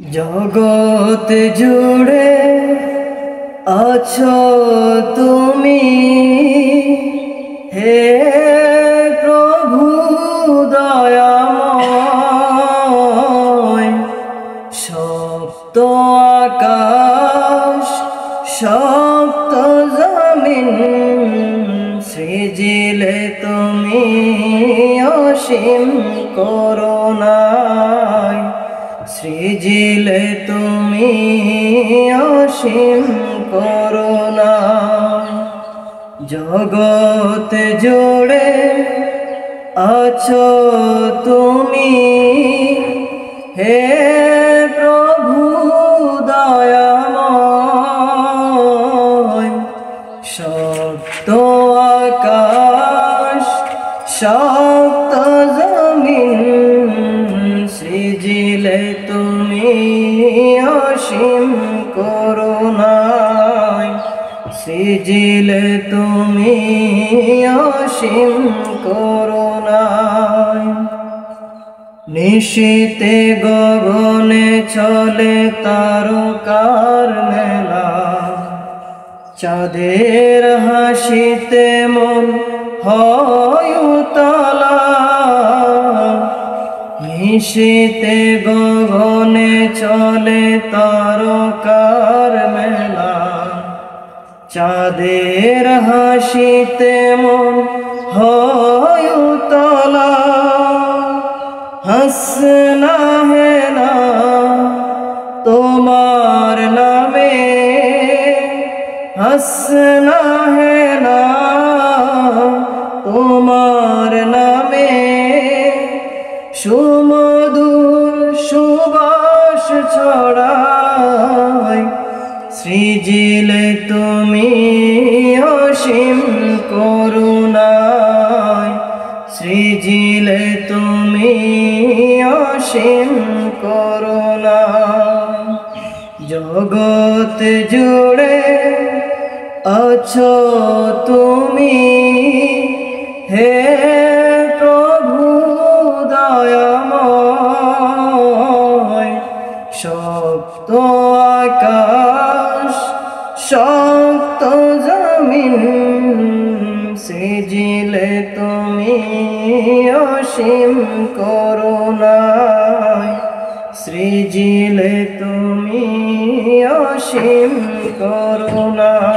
জগৎ জুড়ে আছো তুমি, হে প্রভু দয়াময়। সপ্ত আকাশ সপ্ত জমিন সৃজিলে তুমি অসীম করুণায়। সৃজিলে তুমি অসীম করুণায়। জগৎ জুড়ে আছো তুমি, হে প্রভু দয়াময়। সপ্ত আকাশ সপ্ত জমিন সৃজিলে তুমি অসীম করুণায়। সৃজিলে তুমি অসীম করুণায়। নিশীতে গগনে চলে তারকার মেলা, চাঁদের হাসিতে মন হয় উতলা। নিশীতে গগনে চলে তারকার মেলা, চাঁদের হাসিতে মন হয় উতলা। হাসনা হে না তোমার নামে, হাসনা হে না তোমার নামে। সুমধুর সুবাস ছড়ায়। সৃজিলে তুমি অসীম করুণায়। সৃজিলে তুমি অসীম করুণায়। জগৎ জুড়ে আছো তুমি, হে প্রভু দয়াময়। সপ্ত আকাশ সপ্ত জমিন সৃজিলে তুমি অসীম করুণায়। সৃজিলে তুমি অসীম করুণায়।